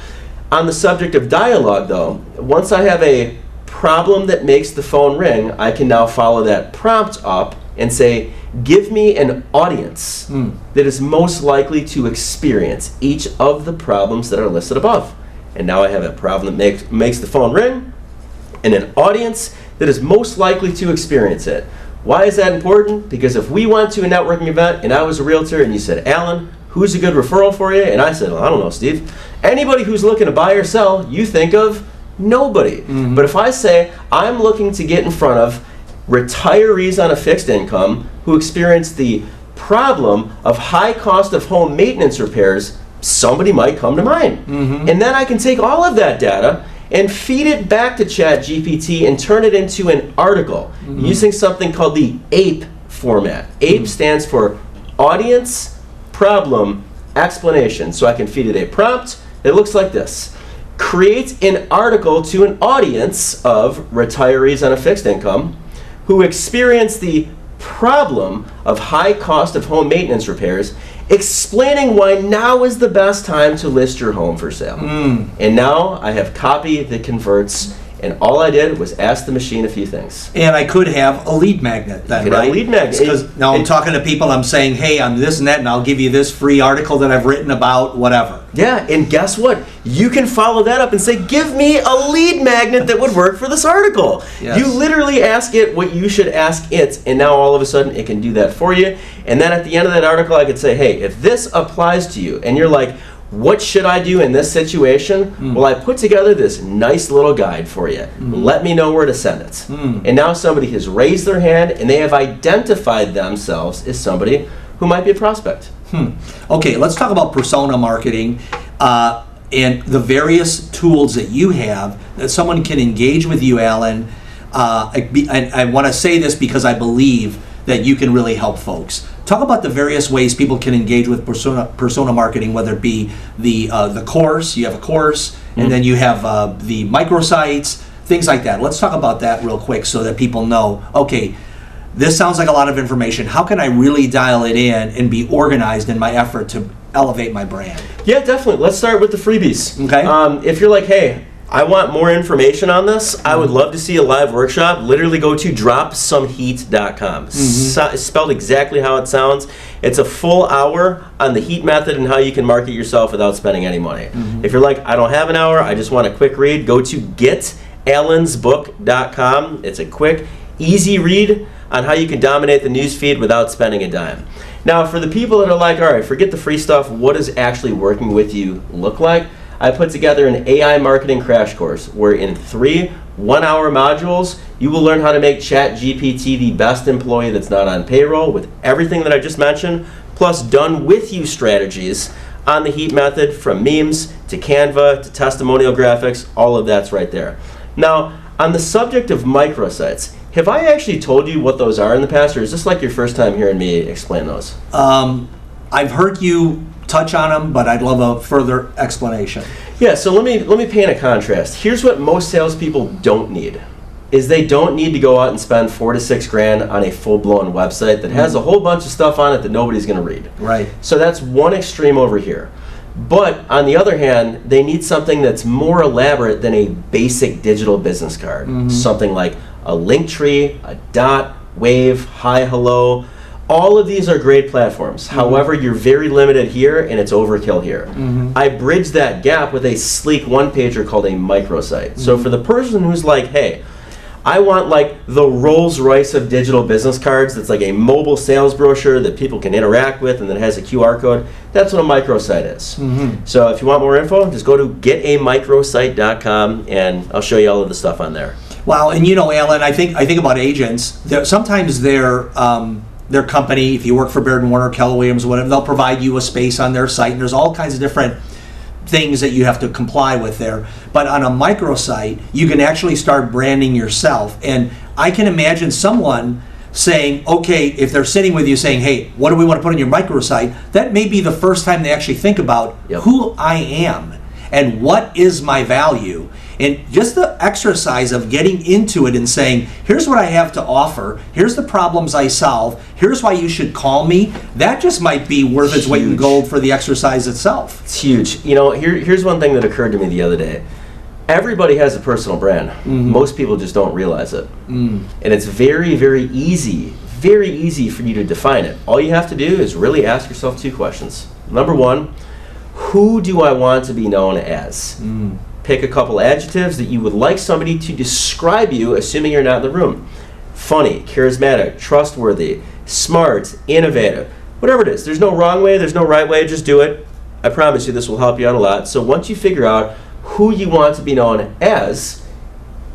On the subject of dialogue, though, once I have a problem that makes the phone ring, I can now follow that prompt up and say, give me an audience that is most likely to experience each of the problems that are listed above. And now I have a problem that makes the phone ring and an audience that is most likely to experience it. Why is that important? Because if we went to a networking event and I was a realtor and you said, Alan, who's a good referral for you? And I said, well, I don't know, Steve. Anybody who's looking to buy or sell, you think of nobody. But if I say, I'm looking to get in front of retirees on a fixed income who experience the problem of high cost of home maintenance repairs, somebody might come to mind. And then I can take all of that data and feed it back to ChatGPT and turn it into an article using something called the APE format. APE stands for Audience, Problem, Explanation. So I can feed it a prompt that looks like this. Create an article to an audience of retirees on a fixed income who experience the problem of high cost of home maintenance repairs, explaining why now is the best time to list your home for sale. And now I have copy that converts, and all I did was ask the machine a few things. And I could have a lead magnet then, You could have a lead magnet. Because now I'm talking to people, I'm saying, hey, I'm this and that, and I'll give you this free article that I've written about whatever. Yeah, and guess what? You can follow that up and say, give me a lead magnet that would work for this article. Yes. You literally ask it what you should ask it, and now all of a sudden it can do that for you. And then at the end of that article, I could say, hey, if this applies to you, and you're like, what should I do in this situation? Well, I put together this nice little guide for you. Let me know where to send it. And now somebody has raised their hand, and they have identified themselves as somebody who might be a prospect. Okay, let's talk about persona marketing and the various tools that you have that someone can engage with you, Alan. I want to say this because I believe that you can really help folks. Talk about the various ways people can engage with persona marketing, whether it be the course, you have a course, and then you have the microsites, things like that. Let's talk about that real quick so that people know, okay, this sounds like a lot of information. How can I really dial it in and be organized in my effort to elevate my brand? Yeah, definitely. Let's start with the freebies. Okay. If you're like, hey, I want more information on this, I would love to see a live workshop. Literally go to dropsomeheat.com. Spelled exactly how it sounds. It's a full hour on the heat method and how you can market yourself without spending any money. If you're like, I don't have an hour, I just want a quick read, go to getallansbook.com. It's a quick, easy read on how you can dominate the newsfeed without spending a dime. Now, for the people that are like, all right, forget the free stuff, what does actually working with you look like? I put together an AI marketing crash course where in 3 one-hour modules, you will learn how to make ChatGPT the best employee that's not on payroll with everything that I just mentioned, plus done with you strategies on the heat method from memes to Canva to testimonial graphics, all of that's right there. Now, on the subject of microsites, have I actually told you what those are in the past, or is this like your first time hearing me explain those? I've heard you touch on them, but I'd love a further explanation. Yeah, so let me paint a contrast. Here's what most salespeople don't need, is they don't need to go out and spend $4 to $6 grand on a full-blown website that has a whole bunch of stuff on it that nobody's going to read. Right. So that's one extreme over here. But on the other hand, they need something that's more elaborate than a basic digital business card. Something like a link tree, a dot, wave, hi, hello. All of these are great platforms. However, you're very limited here and it's overkill here. I bridge that gap with a sleek one-pager called a microsite. So for the person who's like, hey, I want like the Rolls Royce of digital business cards that's like a mobile sales brochure that people can interact with and that has a QR code, that's what a microsite is. So if you want more info, just go to getamicrosite.com and I'll show you all of the stuff on there. Wow, and you know, Alan, I think about agents. Sometimes they're their company, if you work for Baird & Warner, Keller Williams, whatever, they'll provide you a space on their site, and there's all kinds of different things that you have to comply with there. But on a microsite, you can actually start branding yourself. And I can imagine someone saying, okay, if they're sitting with you saying, hey, what do we want to put on your microsite? That may be the first time they actually think about who I am and what is my value. And just the exercise of getting into it and saying, here's what I have to offer, here's the problems I solve, here's why you should call me, that just might be worth its weight in gold for the exercise itself. It's huge. You know, here's one thing that occurred to me the other day. Everybody has a personal brand. Most people just don't realize it. And it's very, very easy for you to define it. All you have to do is really ask yourself 2 questions. Number 1, who do I want to be known as? Pick a couple adjectives that you would like somebody to describe you, assuming you're not in the room. Funny, charismatic, trustworthy, smart, innovative, whatever it is. There's no wrong way, there's no right way, just do it. I promise you this will help you out a lot. So once you figure out who you want to be known as,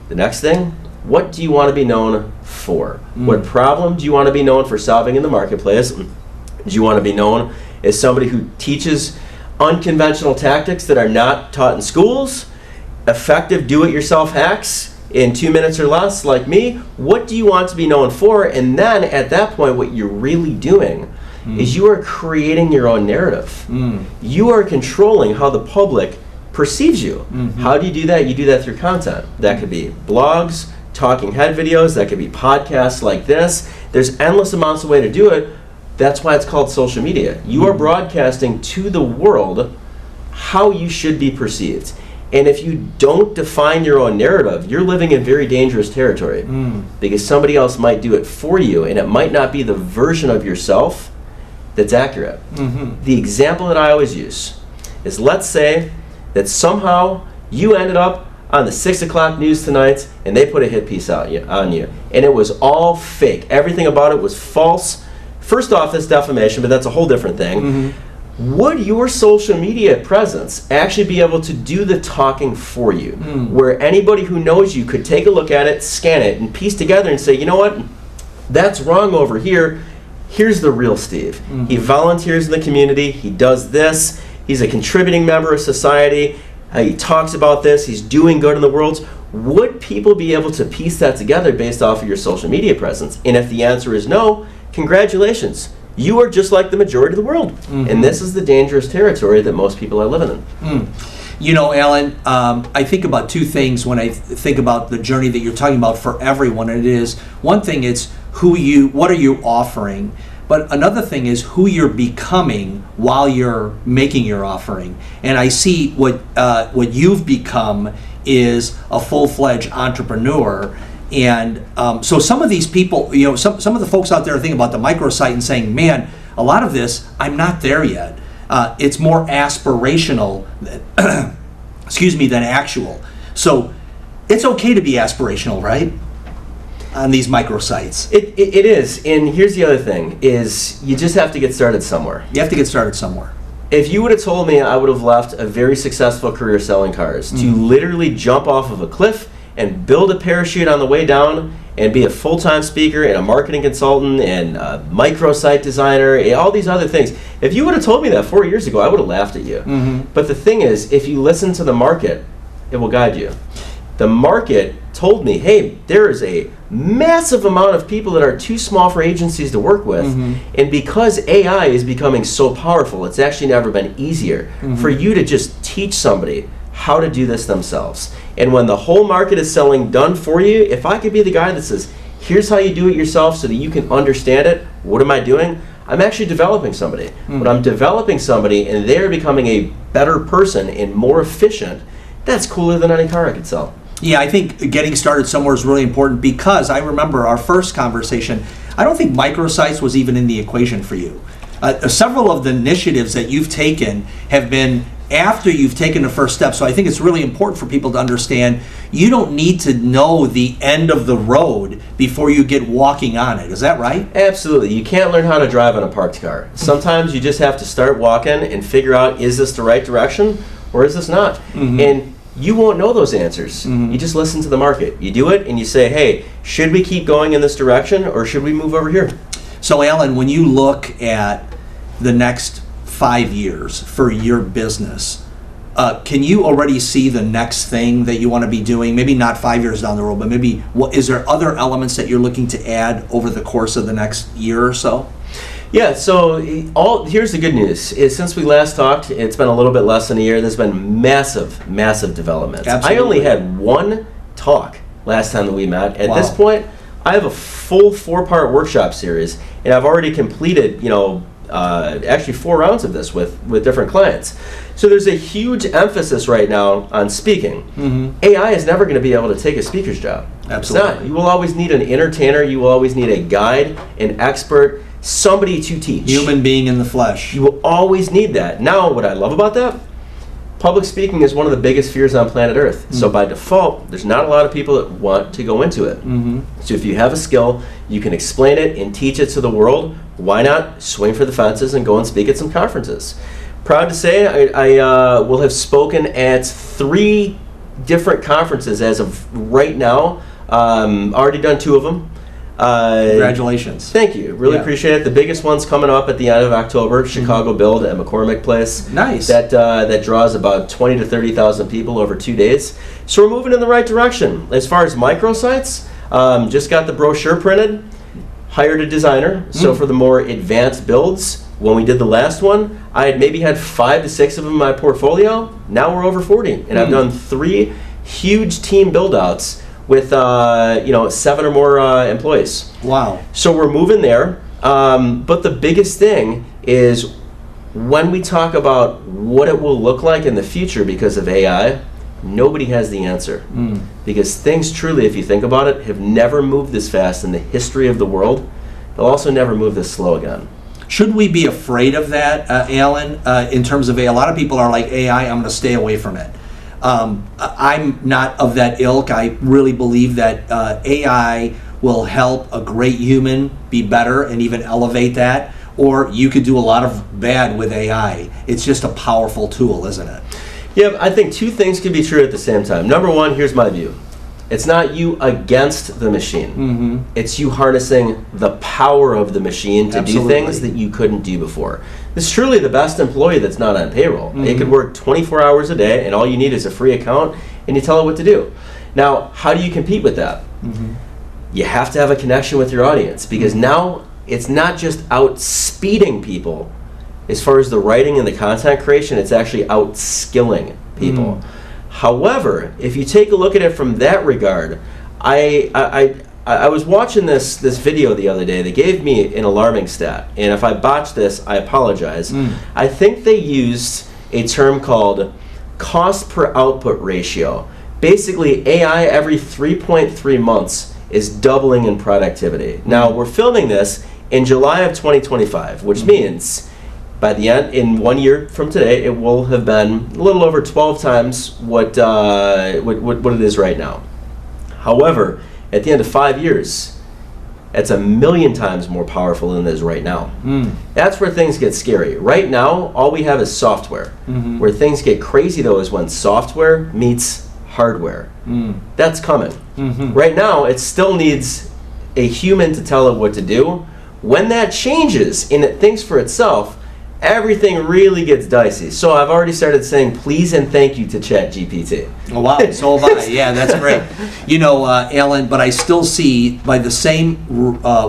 the next thing, what do you want to be known for? What problem do you want to be known for solving in the marketplace? Do you want to be known as somebody who teaches unconventional tactics that are not taught in schools? Effective do-it-yourself hacks in 2 minutes or less, like me? What do you want to be known for? And then at that point, what you're really doing is you are creating your own narrative. You are controlling how the public perceives you. How do you do that? You do that through content. That could be blogs, talking head videos, that could be podcasts like this. There's endless amounts of way to do it. That's why it's called social media. You are broadcasting to the world how you should be perceived. And if you don't define your own narrative, you're living in very dangerous territory, because somebody else might do it for you, and it might not be the version of yourself that's accurate. The example that I always use is, let's say that somehow you ended up on the 6 o'clock news tonight and they put a hit piece out on you, and it was all fake. Everything about it was false. First off, it's defamation, but that's a whole different thing. Would your social media presence actually be able to do the talking for you, where anybody who knows you could take a look at it, scan it, and piece together and say, you know what, that's wrong over here. Here's the real Steve. He volunteers in the community. He does this. He's a contributing member of society. He talks about this. He's doing good in the world. Would people be able to piece that together based off of your social media presence? And if the answer is no, congratulations. You are just like the majority of the world. And this is the dangerous territory that most people are living in. You know, Alan, I think about 2 things when I think about the journey that you're talking about for everyone. And it is, one thing is what are you offering? But another thing is who you're becoming while you're making your offering. And I see what you've become is a full-fledged entrepreneur. And so some of these people, you know, some of the folks out there are thinking about the microsite and saying, man, a lot of this, I'm not there yet. It's more aspirational, than actual. So it's okay to be aspirational, right? On these microsites. It is. And here's the other thing, is you just have to get started somewhere. You have to get started somewhere. If you would have told me I would have left a very successful career selling cars to literally jump off of a cliff and build a parachute on the way down and be a full-time speaker and a marketing consultant and a microsite designer, and all these other things. If you would have told me that 4 years ago, I would have laughed at you. But the thing is, if you listen to the market, it will guide you. The market told me, hey, there is a massive amount of people that are too small for agencies to work with. And because AI is becoming so powerful, it's actually never been easier for you to just teach somebody how to do this themselves. And when the whole market is selling done for you, if I could be the guy that says, here's how you do it yourself so that you can understand it, what am I doing? I'm actually developing somebody. When I'm developing somebody and they're becoming a better person and more efficient, that's cooler than any car I could sell. Yeah, I think getting started somewhere is really important, because I remember our first conversation, I don't think microsites was even in the equation for you. Several of the initiatives that you've taken have been after you've taken the first step. So I think it's really important for people to understand you don't need to know the end of the road before you get walking on it. Is that right? Absolutely. You can't learn how to drive on a parked car. Sometimes you just have to start walking and figure out, is this the right direction or is this not? And you won't know those answers. You just listen to the market. You do it and you say, hey, should we keep going in this direction or should we move over here? So Alan, when you look at the next 5 years for your business, can you already see the next thing that you want to be doing? Maybe not 5 years down the road, but maybe is there other elements that you're looking to add over the course of the next year or so? Yeah, so here's the good news. Is since we last talked, it's been a little bit less than a year. There's been massive developments. Absolutely. I only had one talk last time that we met. At Wow. this point, I have a full 4-part workshop series, and I've already completed, actually 4 rounds of this with different clients. So there's a huge emphasis right now on speaking. Mm-hmm. AI is never going to be able to take a speaker's job. Absolutely. It's not. You will always need an entertainer. You will always need a guide, an expert, somebody to teach. Human being in the flesh. You will always need that. Now, what I love about that, public speaking is one of the biggest fears on planet Earth. Mm-hmm. So by default, there's not a lot of people that want to go into it. Mm-hmm. So if you have a skill, you can explain it and teach it to the world. Why not swing for the fences and go and speak at some conferences? Proud to say I will have spoken at 3 different conferences as of right now. Already done 2 of them. Congratulations. Thank you. Really appreciate it. The biggest one's coming up at the end of October, Chicago Build at McCormick Place. Nice. That draws about 20 to 30,000 people over 2 days. So we're moving in the right direction. As far as microsites, just got the brochure printed, hired a designer. So for the more advanced builds, when we did the last one, I had maybe had 5 to 6 of them in my portfolio. Now we're over 40. And I've done 3 huge team build-outs with 7 or more employees. Wow. So we're moving there. But the biggest thing is when we talk about what it will look like in the future because of AI, nobody has the answer. Because things truly, if you think about it, have never moved this fast in the history of the world. They'll also never move this slow again. Should we be afraid of that, Alan, in terms of AI? A lot of people are like, AI, I'm going to stay away from it. I'm not of that ilk. I really believe that AI will help a great human be better and even elevate that. Or you could do a lot of bad with AI. It's just a powerful tool, isn't it? Yeah, I think 2 things can be true at the same time. Number one, here's my view. It's not you against the machine. It's you harnessing the power of the machine to do things that you couldn't do before. It's truly the best employee that's not on payroll. It could work 24 hours a day, and all you need is a free account, and you tell it what to do. Now, how do you compete with that? You have to have a connection with your audience, because now it's not just outspeeding people. As far as the writing and the content creation, it's actually outskilling people. However, if you take a look at it from that regard, I was watching this video the other day. They gave me an alarming stat, and if I botch this, I apologize. I think they used a term called cost per output ratio. Basically, AI every 3.3 months is doubling in productivity. Now, we're filming this in July of 2025, which means by the end, in 1 year from today, it will have been a little over 12 times what it is right now. However, at the end of 5 years, it's 1,000,000 times more powerful than it is right now. That's where things get scary. Right now, all we have is software. Where things get crazy, though, is when software meets hardware. That's coming. Right now, it still needs a human to tell it what to do. When that changes and it thinks for itself, everything really gets dicey. So I've already started saying please and thank you to ChatGPT. Oh, wow, so have I. Yeah, that's great. You know, Alan, but I still see by the same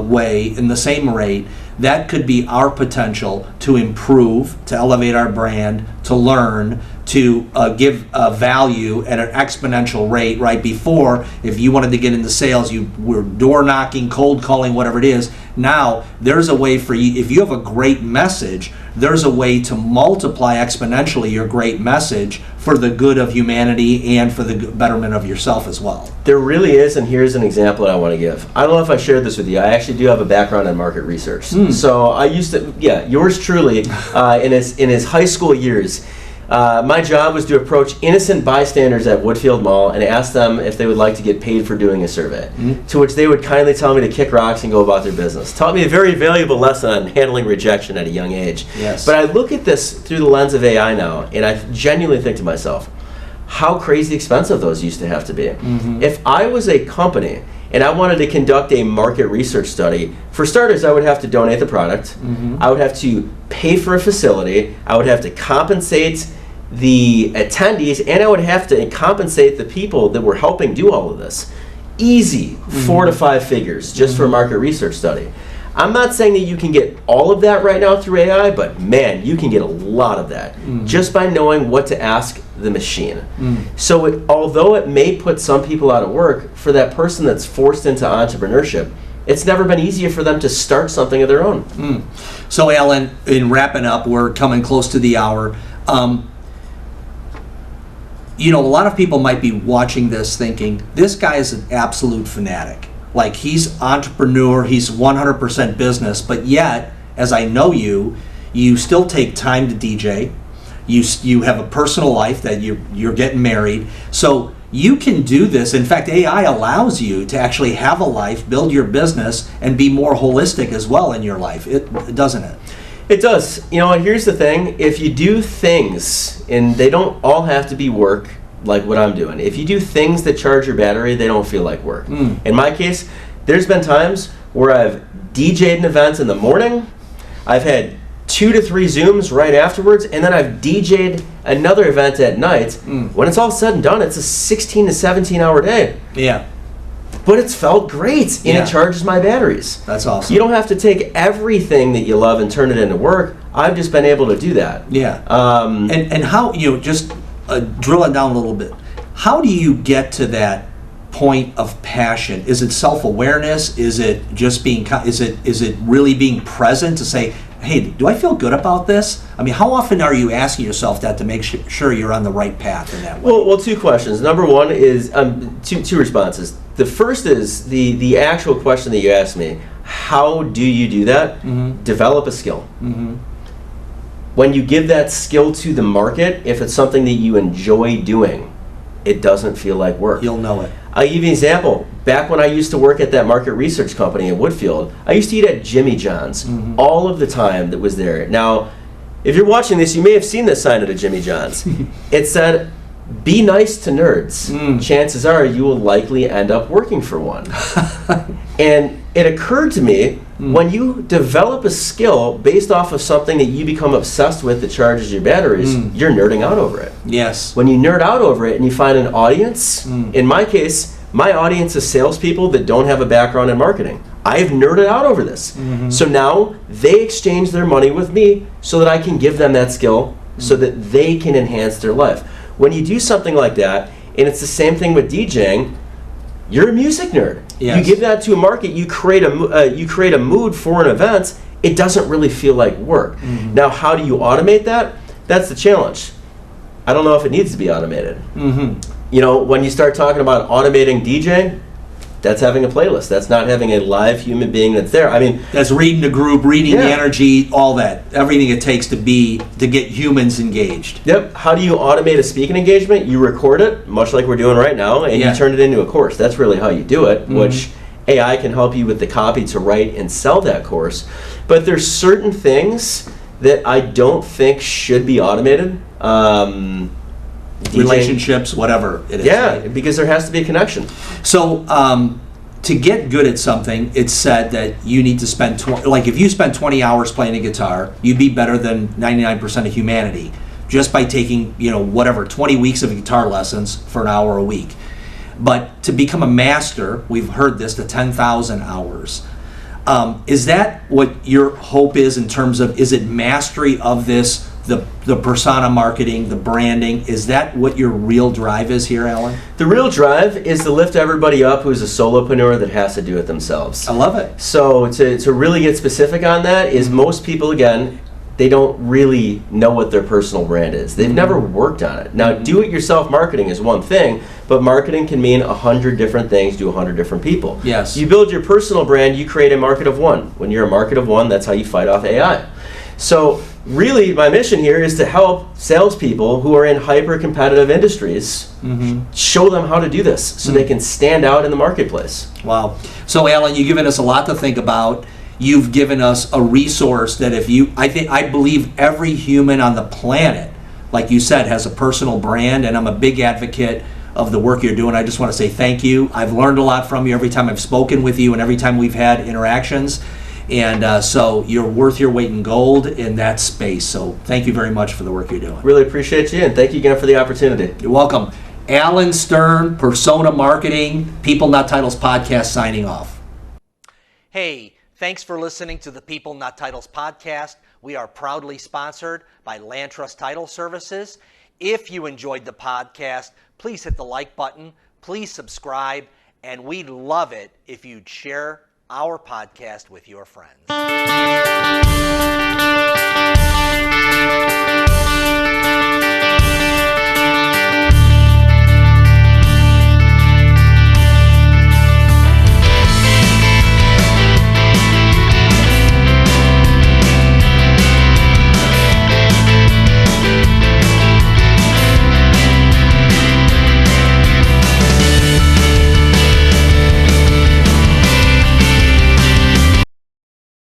way, in the same rate, that could be our potential to improve, to elevate our brand, to learn, to give value at an exponential rate. Right before, if you wanted to get into sales, you were door knocking, cold calling, whatever it is. Now, there's a way for you, if you have a great message, there's a way to multiply exponentially your great message for the good of humanity and for the betterment of yourself as well. There really is, and here's an example that I want to give. I don't know if I shared this with you. I actually do have a background in market research. So I used to, yours truly, in his high school years, my job was to approach innocent bystanders at Woodfield Mall and ask them if they would like to get paid for doing a survey, to which they would kindly tell me to kick rocks and go about their business. Taught me a very valuable lesson on handling rejection at a young age. Yes. But I look at this through the lens of AI now, and I genuinely think to myself, how crazy expensive those used to have to be. If I was a company and I wanted to conduct a market research study. For starters, I would have to donate the product. I would have to pay for a facility. I would have to compensate the attendees, and I would have to compensate the people that were helping do all of this. Easy 4 to 5 figures just for a market research study. I'm not saying that you can get all of that right now through AI, but man, you can get a lot of that just by knowing what to ask the machine. So although it may put some people out of work, for that person that's forced into entrepreneurship, it's never been easier for them to start something of their own. So Alan, in wrapping up, we're coming close to the hour. You know, a lot of people might be watching this thinking, this guy is an absolute fanatic. Like, he's entrepreneur, he's 100% business, but yet, as I know you, you still take time to DJ. You have a personal life that you're getting married. So you can do this. In fact, AI allows you to actually have a life, build your business, and be more holistic as well in your life, doesn't it? It does. You know, and here's the thing. If you do things, and they don't all have to be work like what I'm doing. If you do things that charge your battery, they don't feel like work. In my case, there's been times where I've DJ'd an event in the morning, I've had 2 to 3 Zooms right afterwards, and then I've DJ'd another event at night. When it's all said and done, it's a 16 to 17 hour day. Yeah. But it's felt great, and it charges my batteries. That's awesome. You don't have to take everything that you love and turn it into work. I've just been able to do that. Yeah. And how, you know, just drill it down a little bit. How do you get to that point of passion? Is it self-awareness? Is it just being, is it really being present to say, hey, do I feel good about this? I mean, how often are you asking yourself that to make sure you're on the right path in that way? Well, 2 questions. Number one is, two responses. The first is the actual question that you asked me. How do you do that? Develop a skill. When you give that skill to the market, if it's something that you enjoy doing, it doesn't feel like work. You'll know it. I'll give you an example. Back when I used to work at that market research company in Woodfield, I used to eat at Jimmy John's all of the time that was there. Now, if you're watching this, you may have seen this sign at a Jimmy John's. It said, "Be nice to nerds. Chances are you will likely end up working for one." And it occurred to me, when you develop a skill based off of something that you become obsessed with that charges your batteries, you're nerding out over it. Yes. When you nerd out over it and you find an audience, in my case, my audience is salespeople that don't have a background in marketing. I've nerded out over this. So now they exchange their money with me so that I can give them that skill so that they can enhance their life. When you do something like that, and it's the same thing with DJing, you're a music nerd. Yes. You give that to a market, you create a mood for an event, it doesn't really feel like work. Now, how do you automate that? That's the challenge. I don't know if it needs to be automated. You know, when you start talking about automating DJ, that's having a playlist. That's not having a live human being that's there. I mean, that's reading the group, reading the energy, all that, everything it takes to get humans engaged. Yep. How do you automate a speaking engagement? You record it, much like we're doing right now, and you turn it into a course. That's really how you do it, which AI can help you with the copy to write and sell that course. But there's certain things that I don't think should be automated. Relationships, whatever it is. Yeah, right? because there has to be a connection. So to get good at something, it's said that you need to spend, if you spend 20 hours playing a guitar, you'd be better than 99% of humanity just by taking, 20 weeks of guitar lessons for an hour a week. But to become a master, we've heard this, to 10,000 hours. Is that what your hope is in terms of, is it mastery of this, the persona marketing, the branding? Is that what your real drive is here, Alan? The real drive is to lift everybody up who's a solopreneur that has to do it themselves. I love it. So to really get specific on that is most people, again, they don't really know what their personal brand is. They've never worked on it. Now, do-it-yourself marketing is one thing, but marketing can mean 100 different things to 100 different people. Yes. You build your personal brand, you create a market of one. When you're a market of one, that's how you fight off AI. So really, my mission here is to help salespeople who are in hyper-competitive industries, show them how to do this so they can stand out in the marketplace. Wow. So, Alan, you've given us a lot to think about. You've given us a resource that I believe every human on the planet, like you said, has a personal brand, and I'm a big advocate of the work you're doing. I just want to say thank you. I've learned a lot from you every time I've spoken with you and every time we've had interactions. And so you're worth your weight in gold in that space. So thank you very much for the work you're doing. Really appreciate you, and thank you again for the opportunity. You're welcome. Alan Stern, Persona Marketing, People Not Titles podcast, signing off. Hey, thanks for listening to the People Not Titles podcast. We are proudly sponsored by Land Trust Title Services. If you enjoyed the podcast, please hit the like button, please subscribe, and we'd love it if you'd share our podcast with your friends.